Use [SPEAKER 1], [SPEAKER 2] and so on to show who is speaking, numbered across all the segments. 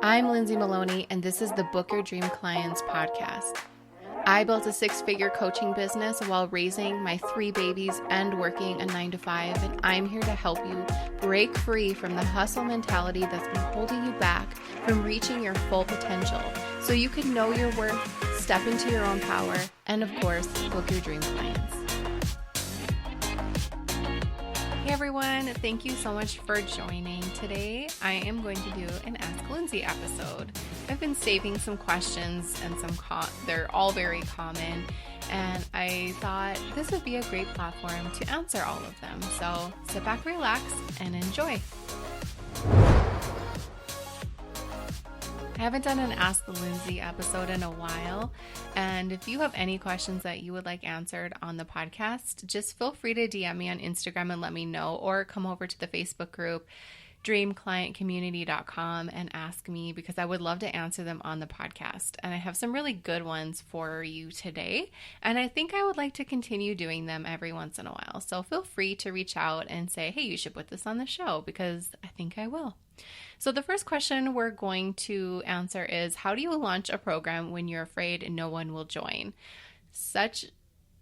[SPEAKER 1] I'm Lindsay Maloney, and this is the Book Your Dream Clients podcast. I built a 6-figure coaching business while raising my 3 babies and working a 9-to-5, and I'm here to help you break free from the hustle mentality that's been holding you back from reaching your full potential so you can know your worth, step into your own power, and of course, book your dream clients. Hey everyone, thank you so much for joining. Today I am going to do an Ask Lindsay episode. I've been saving some questions and they're all very common, and I thought this would be a great platform to answer all of them. So sit back, relax, and enjoy. I haven't done an Ask Lindsay episode in a while, and if you have any questions that you would like answered on the podcast, just feel free to DM me on Instagram and let me know, or come over to the Facebook group, dreamclientcommunity.com, and ask me, because I would love to answer them on the podcast. And I have some really good ones for you today, and I think I would like to continue doing them every once in a while. So feel free to reach out and say, hey, you should put this on the show, because I think I will. So the first question we're going to answer is, how do you launch a program when you're afraid no one will join? Such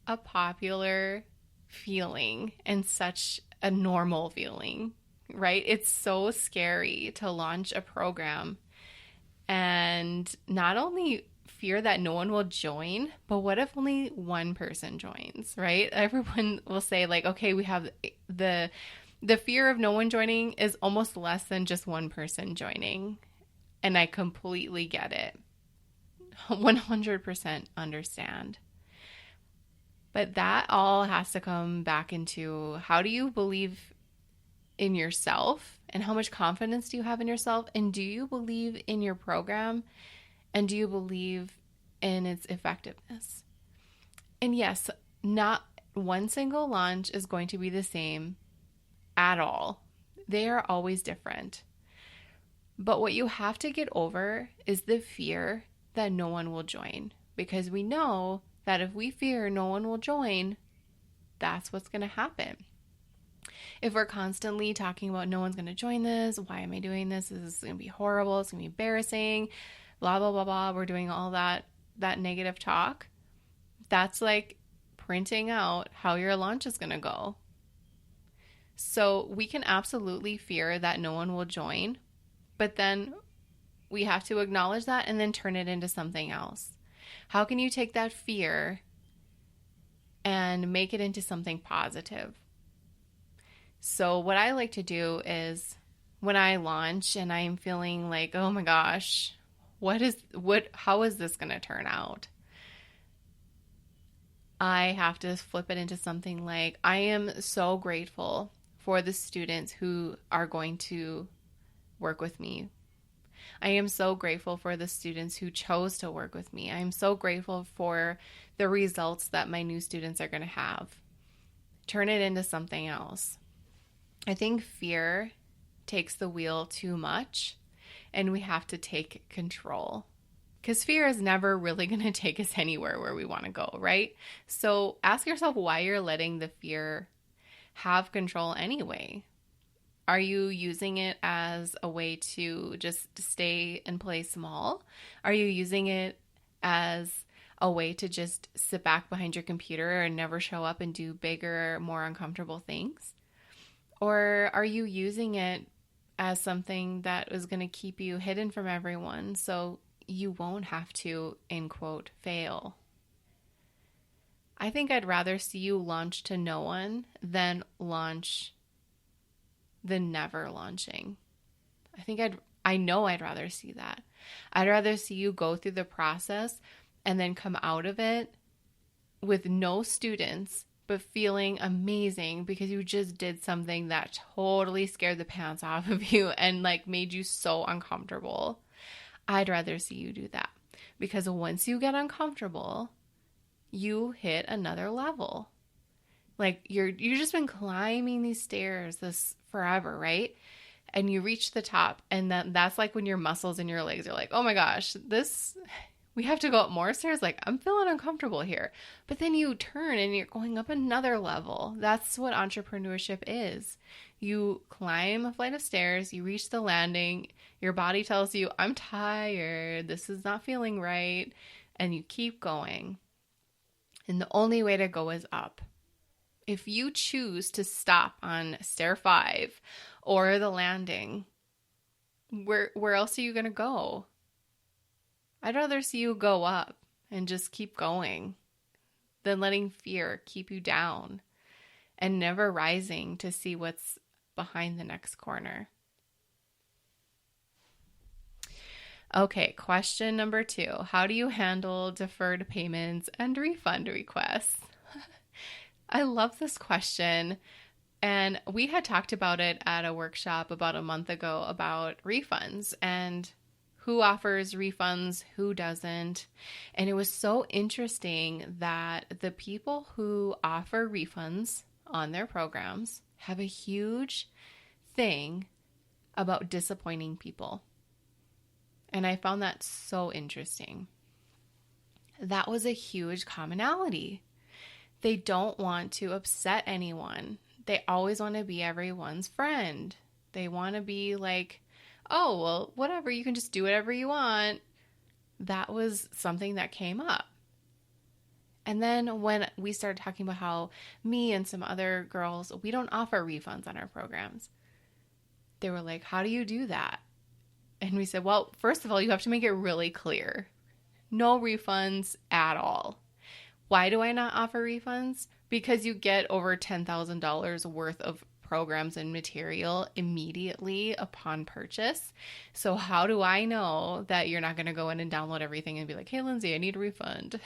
[SPEAKER 1] a popular feeling and such a normal feeling, right? It's so scary to launch a program and not only fear that no one will join, but what if only one person joins, right? Everyone will say like, okay, we have the fear of no one joining is almost less than just one person joining. And I completely get it. 100% understand. But that all has to come back into, how do you believe in yourself, and how much confidence do you have in yourself? And do you believe in your program? And do you believe in its effectiveness? And yes, not one single launch is going to be the same at all. They are always different. But what you have to get over is the fear that no one will join, because we know that if we fear no one will join, that's what's going to happen. If we're constantly talking about no one's going to join this, why am I doing this? This is going to be horrible. It's going to be embarrassing, blah, blah, blah, blah. We're doing all that negative talk. That's like printing out how your launch is going to go. So we can absolutely fear that no one will join, but then we have to acknowledge that and then turn it into something else. How can you take that fear and make it into something positive? So what I like to do is, when I launch and I'm feeling like, oh my gosh, how is this going to turn out? I have to flip it into something like, I am so grateful for the students who are going to work with me. I am so grateful for the students who chose to work with me. I am so grateful for the results that my new students are going to have. Turn it into something else. I think fear takes the wheel too much, and we have to take control, because fear is never really going to take us anywhere where we want to go, right? So ask yourself why you're letting the fear have control anyway. Are you using it as a way to just stay and play small? Are you using it as a way to just sit back behind your computer and never show up and do bigger, more uncomfortable things? Or are you using it as something that is going to keep you hidden from everyone so you won't have to, in quote, fail? I think I'd rather see you launch to no one than never launching. I know I'd rather see that. I'd rather see you go through the process and then come out of it with no students, but feeling amazing because you just did something that totally scared the pants off of you and like made you so uncomfortable. I'd rather see you do that, because once you get uncomfortable, you hit another level. Like you've just been climbing these stairs this forever, right? And you reach the top, and that's like when your muscles in your legs are like, oh my gosh, we have to go up more stairs. Like, I'm feeling uncomfortable here. But then you turn and you're going up another level. That's what entrepreneurship is. You climb a flight of stairs, you reach the landing, your body tells you, I'm tired, this is not feeling right, and you keep going. And the only way to go is up. If you choose to stop on stair 5 or the landing, where else are you going to go? I'd rather see you go up and just keep going than letting fear keep you down and never rising to see what's behind the next corner. Okay, question number 2. How do you handle deferred payments and refund requests? I love this question. And we had talked about it at a workshop about a month ago about refunds and who offers refunds, who doesn't. And it was so interesting that the people who offer refunds on their programs have a huge thing about disappointing people. And I found that so interesting. That was a huge commonality. They don't want to upset anyone. They always want to be everyone's friend. They want to be like, oh, well, whatever, you can just do whatever you want. That was something that came up. And then when we started talking about how me and some other girls, we don't offer refunds on our programs, they were like, how do you do that? And we said, well, first of all, you have to make it really clear. No refunds at all. Why do I not offer refunds? Because you get over $10,000 worth of programs and material immediately upon purchase. So how do I know that you're not going to go in and download everything and be like, hey, Lindsay, I need a refund?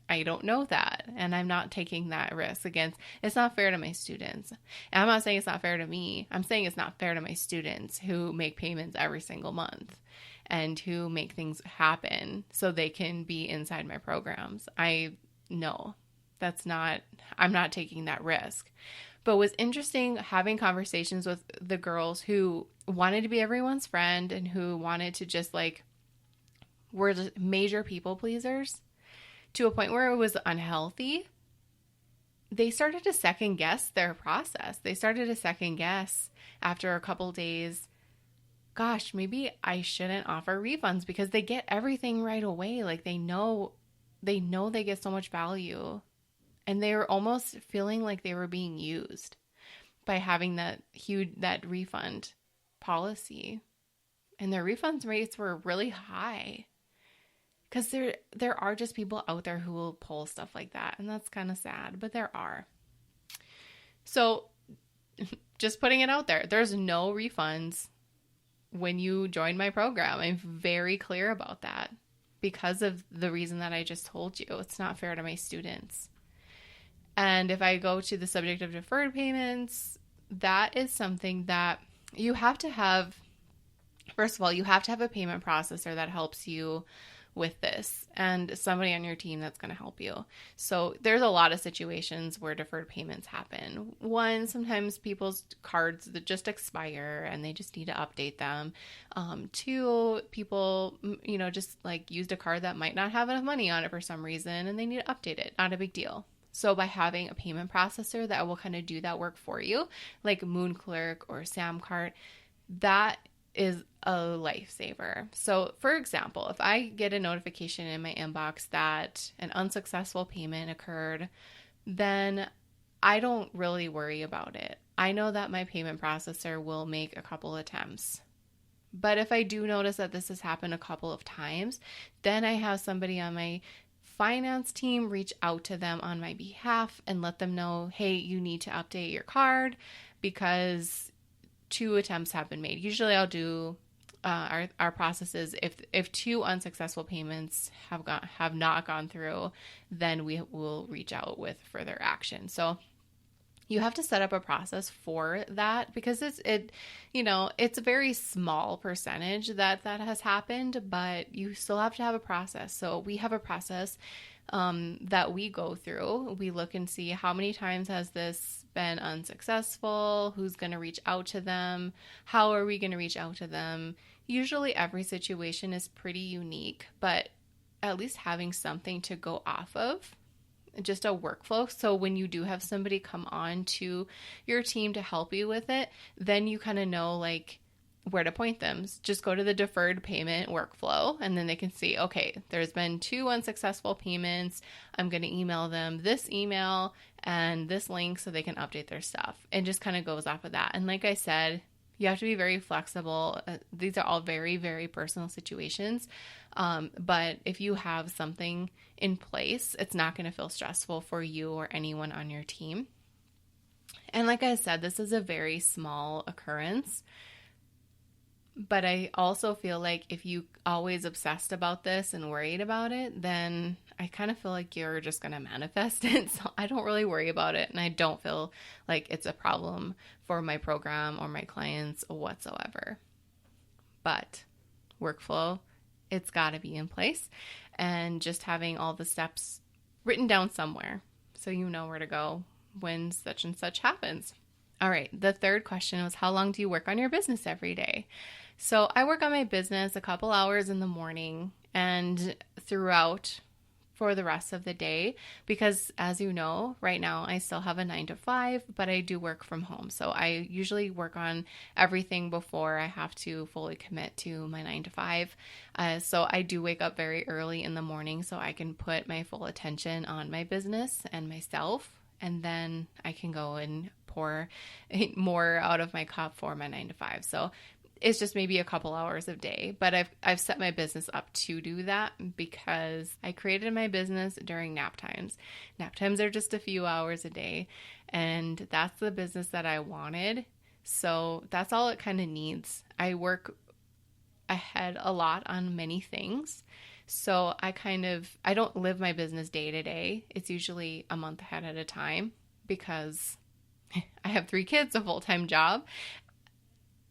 [SPEAKER 1] I don't know that. And I'm not taking that risk. Again, it's not fair to my students. And I'm not saying it's not fair to me. I'm saying it's not fair to my students who make payments every single month and who make things happen so they can be inside my programs. No, I'm not taking that risk. But it was interesting having conversations with the girls who wanted to be everyone's friend and who wanted to just were just major people pleasers to a point where it was unhealthy. They started to second guess their process. They started to second guess after a couple days, gosh, maybe I shouldn't offer refunds because they get everything right away. Like they know they get so much value. And they were almost feeling like they were being used by having that refund policy. And their refund rates were really high. Because there are just people out there who will pull stuff like that. And that's kind of sad, but there are. So just putting it out there, there's no refunds when you join my program. I'm very clear about that because of the reason that I just told you. It's not fair to my students. And if I go to the subject of deferred payments, that is something that you have to have. First of all, you have to have a payment processor that helps you with this and somebody on your team that's going to help you. So there's a lot of situations where deferred payments happen. One, sometimes people's cards that just expire and they just need to update them. Two, people, just used a card that might not have enough money on it for some reason and they need to update it. Not a big deal. So by having a payment processor that will kind of do that work for you, like MoonClerk or Samcart, that is a lifesaver. So for example, if I get a notification in my inbox that an unsuccessful payment occurred, then I don't really worry about it. I know that my payment processor will make a couple attempts. But if I do notice that this has happened a couple of times, then I have somebody on my finance team reach out to them on my behalf and let them know, hey, you need to update your card because 2 attempts have been made. Usually I'll do our processes. If 2 unsuccessful payments have not gone through, then we will reach out with further action. So you have to set up a process for that because it's a very small percentage that has happened, but you still have to have a process. So we have a process that we go through. We look and see how many times has this been unsuccessful, who's going to reach out to them, how are we going to reach out to them. Usually every situation is pretty unique, but at least having something to go off of just a workflow. So when you do have somebody come on to your team to help you with it, then you kind of know like where to point them. Just go to the deferred payment workflow and then they can see, okay, there's been 2 unsuccessful payments. I'm going to email them this email and this link so they can update their stuff. And just kind of goes off of that. And like I said, you have to be very flexible. These are all very, very personal situations. But if you have something in place, it's not going to feel stressful for you or anyone on your team. And like I said, this is a very small occurrence. But I also feel like if you always obsessed about this and worried about it, then I kind of feel like you're just going to manifest it. So I don't really worry about it. And I don't feel like it's a problem for my program or my clients whatsoever. But workflow, it's got to be in place. And just having all the steps written down somewhere so you know where to go when such and such happens. All right. The third question was, how long do you work on your business every day? So I work on my business a couple hours in the morning and throughout for the rest of the day, because as you know, right now I still have a 9 to 5, but I do work from home. So I usually work on everything before I have to fully commit to my 9 to 5. So I do wake up very early in the morning so I can put my full attention on my business and myself. And then I can go and pour more out of my cup for my 9 to 5. So it's just maybe a couple hours a day, but I've set my business up to do that because I created my business during nap times. Nap times are just a few hours a day, and that's the business that I wanted. So that's all it kind of needs. I work ahead a lot on many things. So I don't live my business day to day. It's usually a month ahead at a time because I have 3 kids, a full-time job.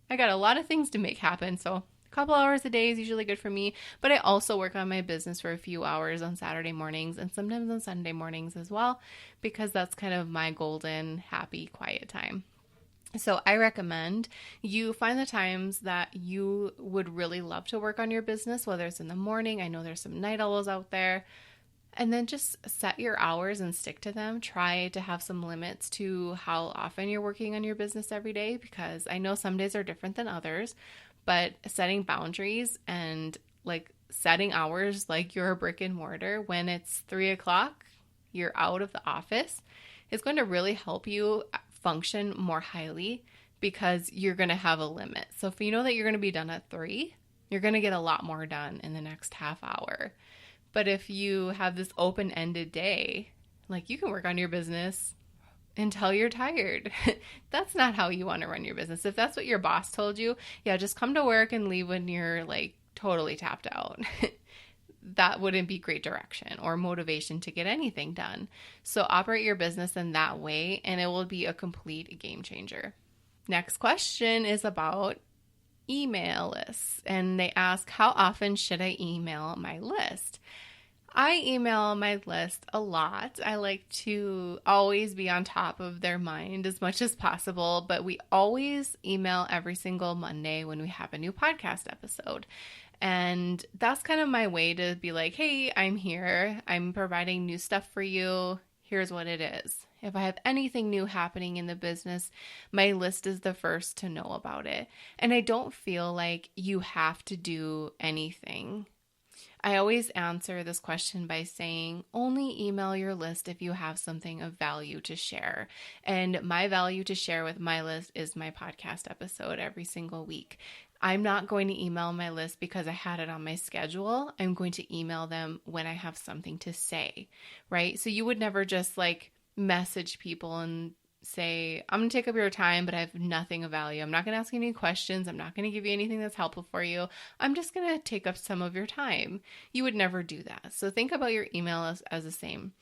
[SPEAKER 1] I got a lot of things to make happen. So a couple hours a day is usually good for me. But I also work on my business for a few hours on Saturday mornings and sometimes on Sunday mornings as well, because that's kind of my golden, happy, quiet time. So I recommend you find the times that you would really love to work on your business, whether it's in the morning. I know there's some night owls out there. And then just set your hours and stick to them. Try to have some limits to how often you're working on your business every day, because I know some days are different than others, but setting boundaries and like setting hours like you're a brick and mortar, when it's 3 o'clock, you're out of the office, is going to really help you function more highly because you're going to have a limit. So if you know that you're going to be done at 3, you're going to get a lot more done in the next half hour. But if you have this open-ended day, like you can work on your business until you're tired. That's not how you want to run your business. If that's what your boss told you, yeah, just come to work and leave when you're like totally tapped out. That wouldn't be great direction or motivation to get anything done. So operate your business in that way and it will be a complete game changer. Next question is about email lists, and they ask, how often should I email my list? I email my list a lot. I like to always be on top of their mind as much as possible, but we always email every single Monday when we have a new podcast episode. And that's kind of my way to be like, hey, I'm here. I'm providing new stuff for you. Here's what it is. If I have anything new happening in the business, my list is the first to know about it. And I don't feel like you have to do anything. I always answer this question by saying, only email your list if you have something of value to share. And my value to share with my list is my podcast episode every single week. I'm not going to email my list because I had it on my schedule. I'm going to email them when I have something to say, right? So you would never just like message people and say, I'm going to take up your time, but I have nothing of value. I'm not going to ask you any questions. I'm not going to give you anything that's helpful for you. I'm just going to take up some of your time. You would never do that. So think about your email as the same.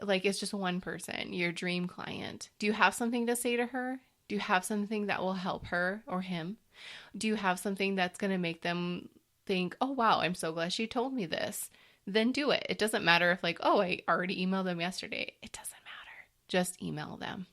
[SPEAKER 1] Like it's just one person, your dream client. Do you have something to say to her? Do you have something that will help her or him? Do you have something that's going to make them think, oh, wow, I'm so glad she told me this? Then do it. It doesn't matter if like, oh, I already emailed them yesterday. It doesn't matter. Just email them.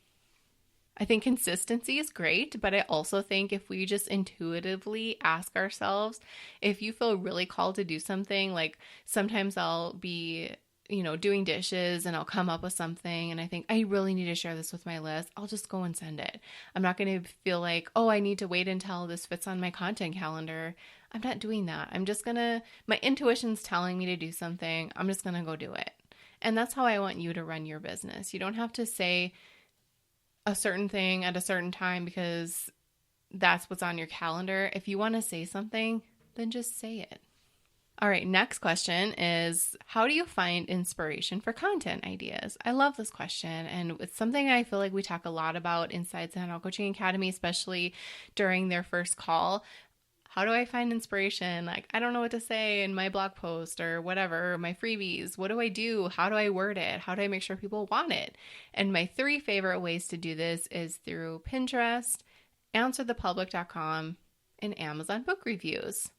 [SPEAKER 1] I think consistency is great, but I also think if we just intuitively ask ourselves, if you feel really called to do something, like sometimes I'll be doing dishes and I'll come up with something and I think I really need to share this with my list, I'll just go and send it. I'm not going to feel like, oh, I need to wait until this fits on my content calendar. I'm not doing that. I'm just going to, my intuition's telling me to do something. I'm just going to go do it. And that's how I want you to run your business. You don't have to say a certain thing at a certain time because that's what's on your calendar. If you want to say something, then just say it. All right, next question is, how do you find inspiration for content ideas? I love this question, and it's something I feel like we talk a lot about inside Sandal Coaching Academy, especially during their first call. How do I find inspiration? Like, I don't know what to say in my blog post or whatever, my freebies. What do I do? How do I word it? How do I make sure people want it? And my 3 favorite ways to do this is through Pinterest, answerthepublic.com, and Amazon book reviews.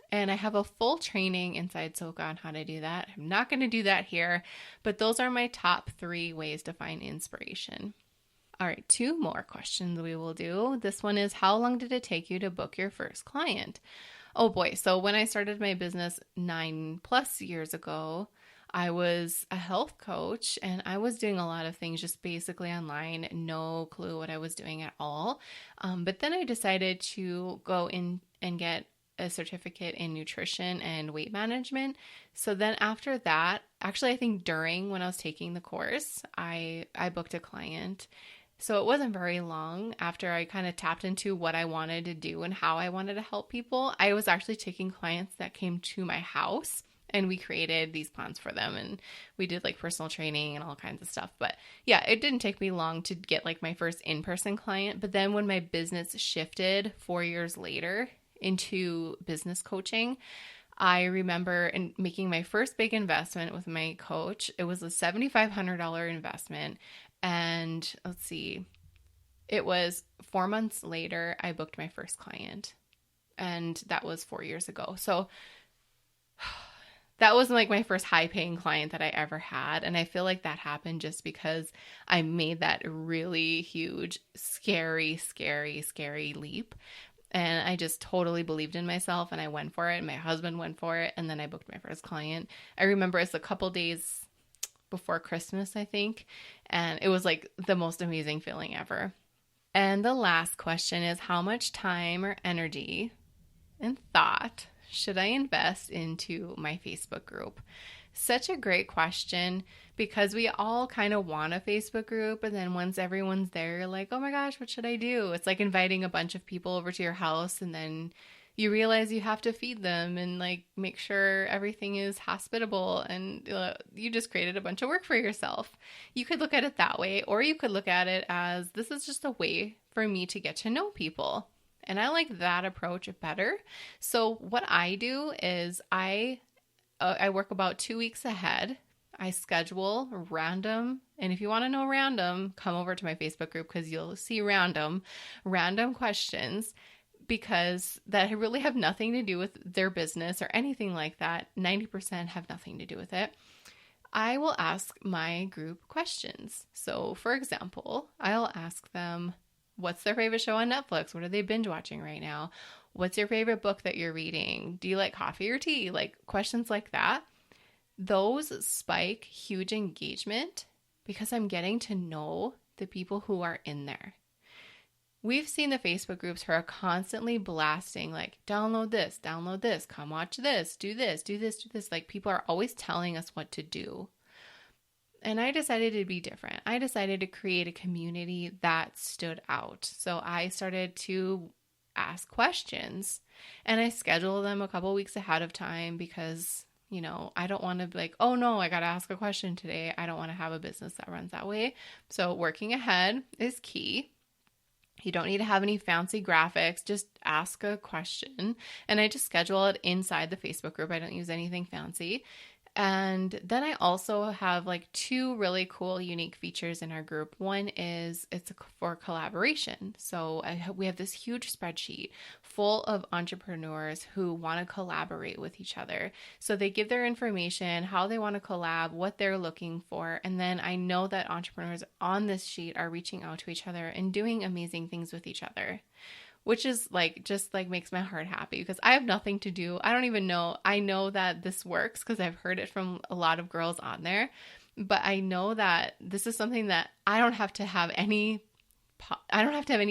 [SPEAKER 1] And I have a full training inside Soka on how to do that. I'm not going to do that here, but those are my top 3 ways to find inspiration. All right, 2 more questions we will do. This one is, how long did it take you to book your first client? Oh boy. So when I started my business 9+ years ago, I was a health coach and I was doing a lot of things just basically online, no clue what I was doing at all. But then I decided to go in and get a certificate in nutrition and weight management. So then after that, actually, I think during when I was taking the course, I booked a client. So it wasn't very long after I kind of tapped into what I wanted to do and how I wanted to help people. I was actually taking clients that came to my house and we created these plans for them and we did like personal training and all kinds of stuff. But yeah, it didn't take me long to get like my first in-person client. But then when my business shifted 4 years later into business coaching, I remember making my first big investment with my coach. It was a $7,500 investment. And let's see, it was 4 months later, I booked my first client. And that was 4 years ago. So that was like my first high paying client that I ever had. And I feel like that happened just because I made that really huge, scary leap. And I just totally believed in myself and I went for it. And my husband went for it. And then I booked my first client. I remember it's a couple days before Christmas, I think. And it was like the most amazing feeling ever. And the last question is, how much time or energy and thought should I invest into my Facebook group? Such a great question because we all kind of want a Facebook group. And then once everyone's there, you're like, oh my gosh, what should I do? It's like inviting a bunch of people over to your house and then you realize you have to feed them and like make sure everything is hospitable and you just created a bunch of work for yourself. You could look at it that way, or you could look at it as this is just a way for me to get to know people. And I like that approach better. So what I do is I work about 2 weeks ahead. I schedule random, and if you want to know random, come over to my Facebook group because you'll see random questions, because that really have nothing to do with their business or anything like that. 90% have nothing to do with it. I will ask my group questions. So for example, I'll ask them, what's their favorite show on Netflix? What are they binge watching right now? What's your favorite book that you're reading? Do you like coffee or tea? Like questions like that. Those spike huge engagement because I'm getting to know the people who are in there. We've seen the Facebook groups who are constantly blasting like, download this, come watch this, do this, do this, do this. Like people are always telling us what to do. And I decided to be different. I decided to create a community that stood out. So I started to ask questions and I schedule them a couple weeks ahead of time because, I don't want to be like, oh no, I got to ask a question today. I don't want to have a business that runs that way. So working ahead is key. You don't need to have any fancy graphics. Just ask a question. And I just schedule it inside the Facebook group. I don't use anything fancy. And then I also have like 2 really cool, unique features in our group. One is it's for collaboration. So we have this huge spreadsheet full of entrepreneurs who want to collaborate with each other. So they give their information, how they want to collab, what they're looking for. And then I know that entrepreneurs on this sheet are reaching out to each other and doing amazing things with each other. which is like just like makes my heart happy because I have nothing to do. I don't even know. I know that this works because I've heard it from a lot of girls on there, but I know that this is something that I don't have to have any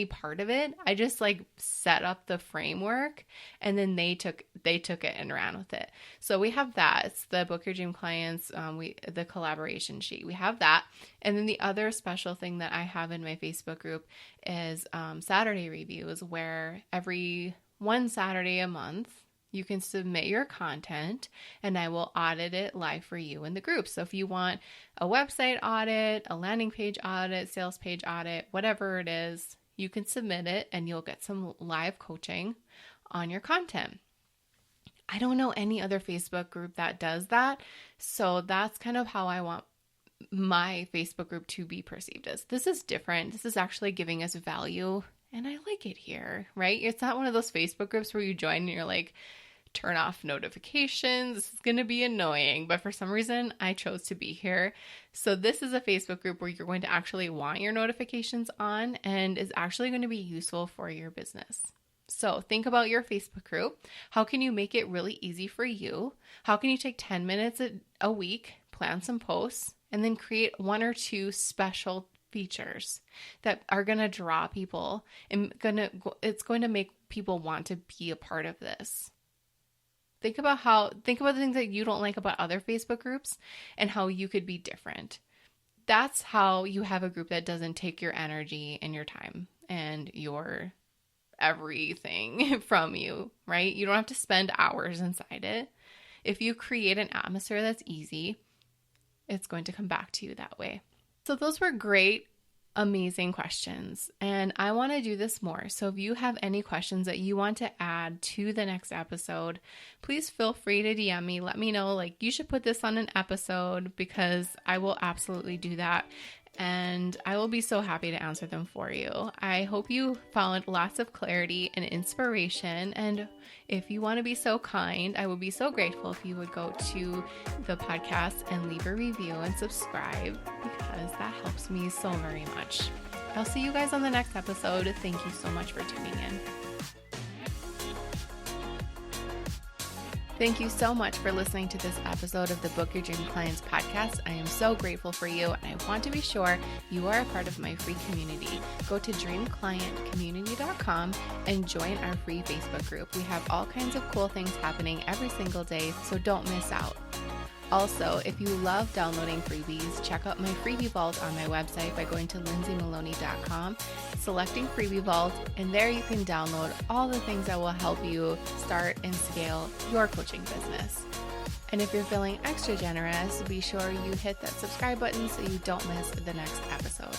[SPEAKER 1] part of it. I just like set up the framework and then they took it and ran with it. So we have that. It's the Book Your Dream Clients, the collaboration sheet. We have that. And then the other special thing that I have in my Facebook group is Saturday reviews, where every one Saturday a month you can submit your content and I will audit it live for you in the group. So if you want a website audit, a landing page audit, sales page audit, whatever it is, you can submit it and you'll get some live coaching on your content. I don't know any other Facebook group that does that. So that's kind of how I want my Facebook group to be perceived as. This is different. This is actually giving us value. And I like it here, right? It's not one of those Facebook groups where you join and you're like, turn off notifications. This is going to be annoying. But for some reason, I chose to be here. So this is a Facebook group where you're going to actually want your notifications on and is actually going to be useful for your business. So think about your Facebook group. How can you make it really easy for you? How can you take 10 minutes a week, plan some posts, and then create one or two special features that are going to draw people and it's going to make people want to be a part of this. Think about the things that you don't like about other Facebook groups and how you could be different. That's how you have a group that doesn't take your energy and your time and your everything from you, right? You don't have to spend hours inside it. If you create an atmosphere that's easy, it's going to come back to you that way. So those were great, amazing questions. And I want to do this more. So if you have any questions that you want to add to the next episode, please feel free to DM me. Let me know, like, you should put this on an episode, because I will absolutely do that. And I will be so happy to answer them for you. I hope you found lots of clarity and inspiration. And if you want to be so kind, I would be so grateful if you would go to the podcast and leave a review and subscribe, because that helps me so very much. I'll see you guys on the next episode. Thank you so much for tuning in. Thank you so much for listening to this episode of the Book Your Dream Clients podcast. I am so grateful for you, and I want to be sure you are a part of my free community. Go to dreamclientcommunity.com and join our free Facebook group. We have all kinds of cool things happening every single day, so don't miss out. Also, if you love downloading freebies, check out my freebie vault on my website by going to lindsaymaloney.com, selecting freebie vault, and there you can download all the things that will help you start and scale your coaching business. And if you're feeling extra generous, be sure you hit that subscribe button so you don't miss the next episode.